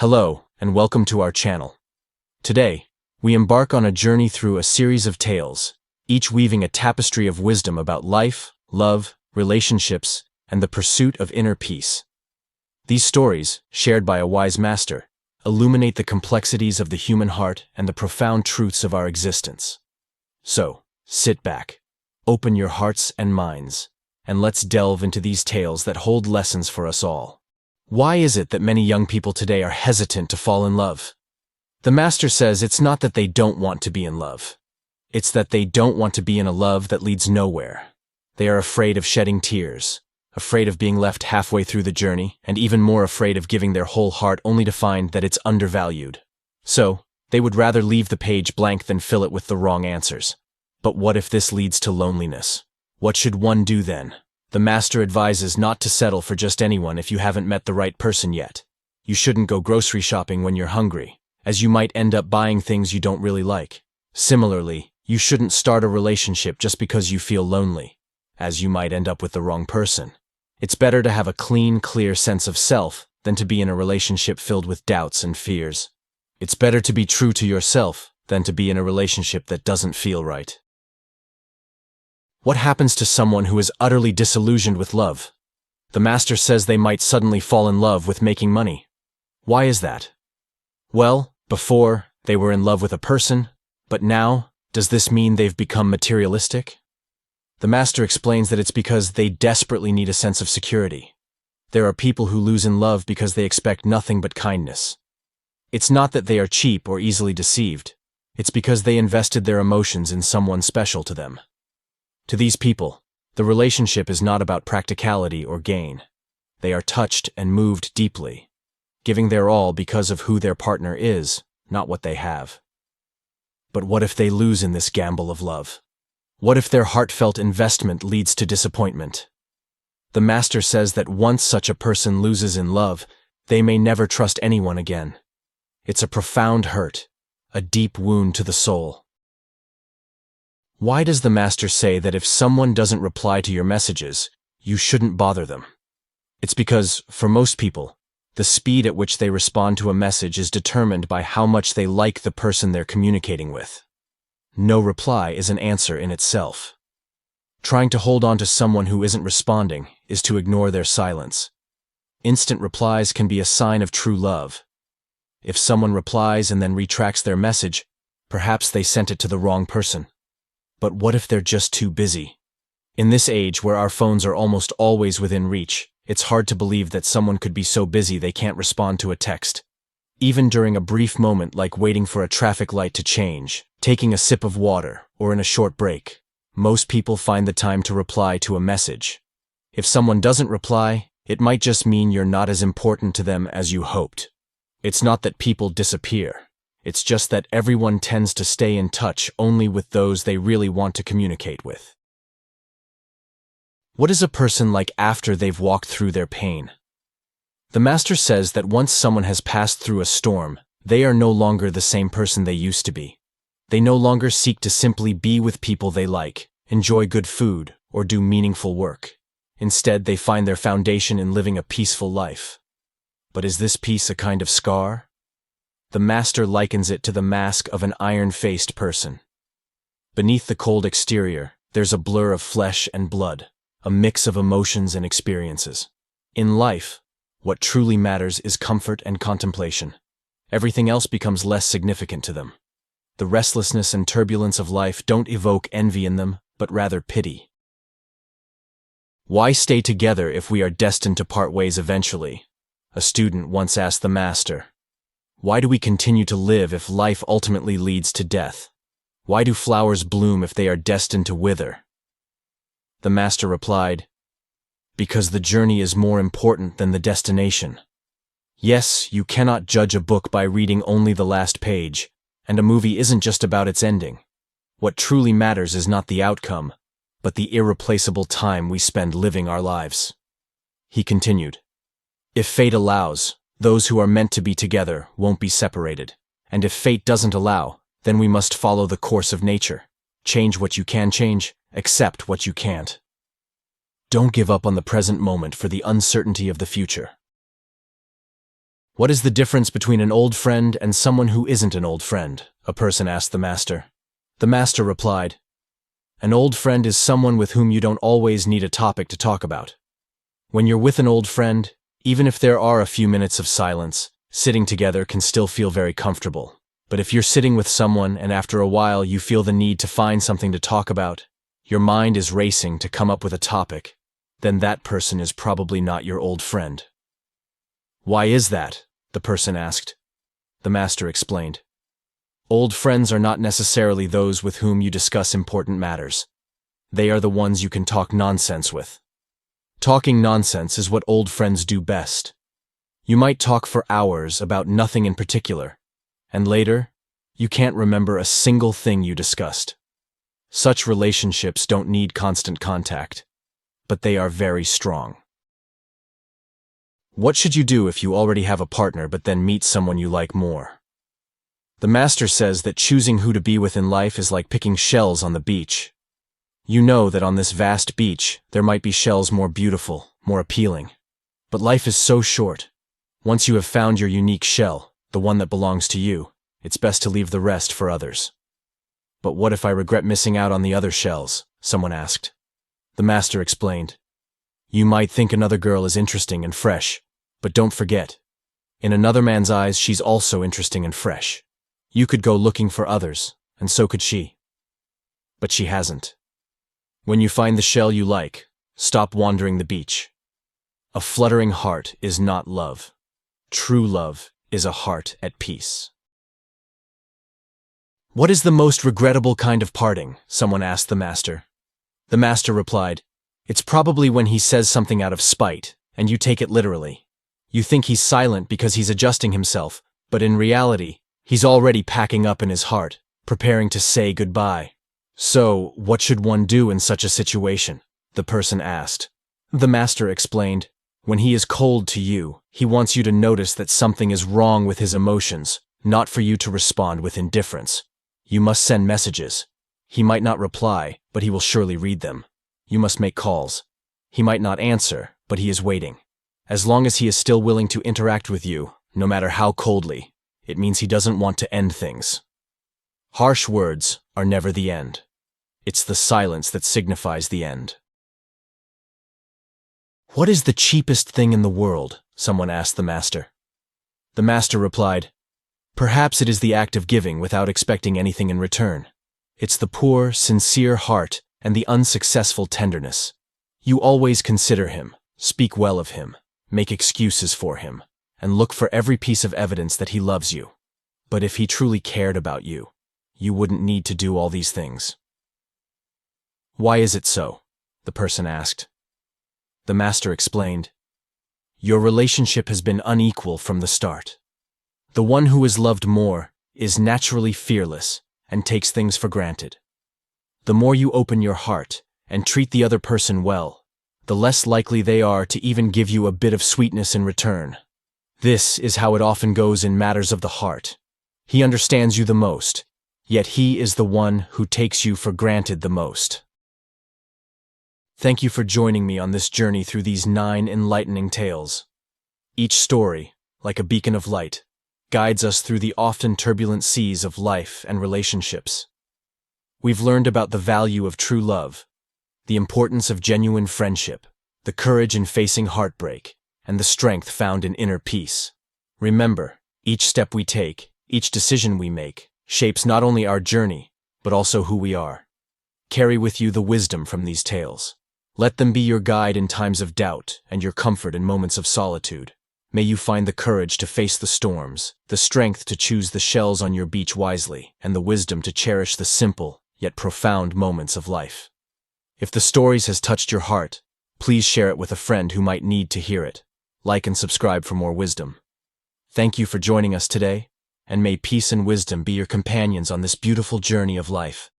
Hello, and welcome to our channel. Today, we embark on a journey through a series of tales, each weaving a tapestry of wisdom about life, love, relationships, and the pursuit of inner peace. These stories, shared by a wise master, illuminate the complexities of the human heart and the profound truths of our existence. So, sit back, open your hearts and minds, and let's delve into these tales that hold lessons for us all. Why is it that many young people today are hesitant to fall in love? The master says it's not that they don't want to be in love. It's that they don't want to be in a love that leads nowhere. They are afraid of shedding tears, afraid of being left halfway through the journey, and even more afraid of giving their whole heart only to find that it's undervalued. So, they would rather leave the page blank than fill it with the wrong answers. But what if this leads to loneliness? What should one do then? The master advises not to settle for just anyone if you haven't met the right person yet. You shouldn't go grocery shopping when you're hungry, as you might end up buying things you don't really like. Similarly, you shouldn't start a relationship just because you feel lonely, as you might end up with the wrong person. It's better to have a clean, clear sense of self than to be in a relationship filled with doubts and fears. It's better to be true to yourself than to be in a relationship that doesn't feel right. What happens to someone who is utterly disillusioned with love? The master says they might suddenly fall in love with making money. Why is that? Well, before, they were in love with a person, but now, does this mean they've become materialistic? The master explains that it's because they desperately need a sense of security. There are people who lose in love because they expect nothing but kindness. It's not that they are cheap or easily deceived. It's because they invested their emotions in someone special to them. To these people, the relationship is not about practicality or gain. They are touched and moved deeply, giving their all because of who their partner is, not what they have. But what if they lose in this gamble of love? What if their heartfelt investment leads to disappointment? The master says that once such a person loses in love, they may never trust anyone again. It's a profound hurt, a deep wound to the soul. Why does the master say that if someone doesn't reply to your messages, you shouldn't bother them? It's because, for most people, the speed at which they respond to a message is determined by how much they like the person they're communicating with. No reply is an answer in itself. Trying to hold on to someone who isn't responding is to ignore their silence. Instant replies can be a sign of true love. If someone replies and then retracts their message, perhaps they sent it to the wrong person. But what if they're just too busy? In this age where our phones are almost always within reach, it's hard to believe that someone could be so busy they can't respond to a text. Even during a brief moment like waiting for a traffic light to change, taking a sip of water, or in a short break, most people find the time to reply to a message. If someone doesn't reply, it might just mean you're not as important to them as you hoped. It's not that people disappear. It's just that everyone tends to stay in touch only with those they really want to communicate with. What is a person like after they've walked through their pain? The master says that once someone has passed through a storm, they are no longer the same person they used to be. They no longer seek to simply be with people they like, enjoy good food, or do meaningful work. Instead, they find their foundation in living a peaceful life. But is this peace a kind of scar? The master likens it to the mask of an iron-faced person. Beneath the cold exterior, there's a blur of flesh and blood, a mix of emotions and experiences. In life, what truly matters is comfort and contemplation. Everything else becomes less significant to them. The restlessness and turbulence of life don't evoke envy in them, but rather pity. Why stay together if we are destined to part ways eventually? A student once asked the master. Why do we continue to live if life ultimately leads to death? Why do flowers bloom if they are destined to wither? The master replied, because the journey is more important than the destination. Yes, you cannot judge a book by reading only the last page, and a movie isn't just about its ending. What truly matters is not the outcome, but the irreplaceable time we spend living our lives. He continued, if fate allows, those who are meant to be together won't be separated. And if fate doesn't allow, then we must follow the course of nature. Change what you can change, accept what you can't. Don't give up on the present moment for the uncertainty of the future. What is the difference between an old friend and someone who isn't an old friend? A person asked the master. The master replied, an old friend is someone with whom you don't always need a topic to talk about. When you're with an old friend, even if there are a few minutes of silence, sitting together can still feel very comfortable. But if you're sitting with someone and after a while you feel the need to find something to talk about, your mind is racing to come up with a topic, then that person is probably not your old friend. Why is that? The person asked. The master explained. Old friends are not necessarily those with whom you discuss important matters. They are the ones you can talk nonsense with. Talking nonsense is what old friends do best. You might talk for hours about nothing in particular, and later, you can't remember a single thing you discussed. Such relationships don't need constant contact, but they are very strong. What should you do if you already have a partner but then meet someone you like more? The master says that choosing who to be with in life is like picking shells on the beach. You know that on this vast beach, there might be shells more beautiful, more appealing. But life is so short. Once you have found your unique shell, the one that belongs to you, it's best to leave the rest for others. But what if I regret missing out on the other shells? Someone asked. The master explained. You might think another girl is interesting and fresh, but don't forget, in another man's eyes, she's also interesting and fresh. You could go looking for others, and so could she. But she hasn't. When you find the shell you like, stop wandering the beach. A fluttering heart is not love. True love is a heart at peace. What is the most regrettable kind of parting? Someone asked the master. The master replied, it's probably when he says something out of spite, and you take it literally. You think he's silent because he's adjusting himself, but in reality, he's already packing up in his heart, preparing to say goodbye. So, what should one do in such a situation? The person asked. The master explained, when he is cold to you, he wants you to notice that something is wrong with his emotions, not for you to respond with indifference. You must send messages. He might not reply, but he will surely read them. You must make calls. He might not answer, but he is waiting. As long as he is still willing to interact with you, no matter how coldly, it means he doesn't want to end things. Harsh words are never the end. It's the silence that signifies the end. What is the cheapest thing in the world? Someone asked the master. The master replied, perhaps it is the act of giving without expecting anything in return. It's the poor, sincere heart and the unsuccessful tenderness. You always consider him, speak well of him, make excuses for him, and look for every piece of evidence that he loves you. But if he truly cared about you, you wouldn't need to do all these things. Why is it so? The person asked. The master explained, your relationship has been unequal from the start. The one who is loved more is naturally fearless and takes things for granted. The more you open your heart and treat the other person well, the less likely they are to even give you a bit of sweetness in return. This is how it often goes in matters of the heart. He understands you the most, yet he is the one who takes you for granted the most. Thank you for joining me on this journey through these 9 enlightening tales. Each story, like a beacon of light, guides us through the often turbulent seas of life and relationships. We've learned about the value of true love, the importance of genuine friendship, the courage in facing heartbreak, and the strength found in inner peace. Remember, each step we take, each decision we make, shapes not only our journey, but also who we are. Carry with you the wisdom from these tales. Let them be your guide in times of doubt and your comfort in moments of solitude. May you find the courage to face the storms, the strength to choose the shells on your beach wisely, and the wisdom to cherish the simple, yet profound moments of life. If the stories has touched your heart, please share it with a friend who might need to hear it. Like and subscribe for more wisdom. Thank you for joining us today, and may peace and wisdom be your companions on this beautiful journey of life.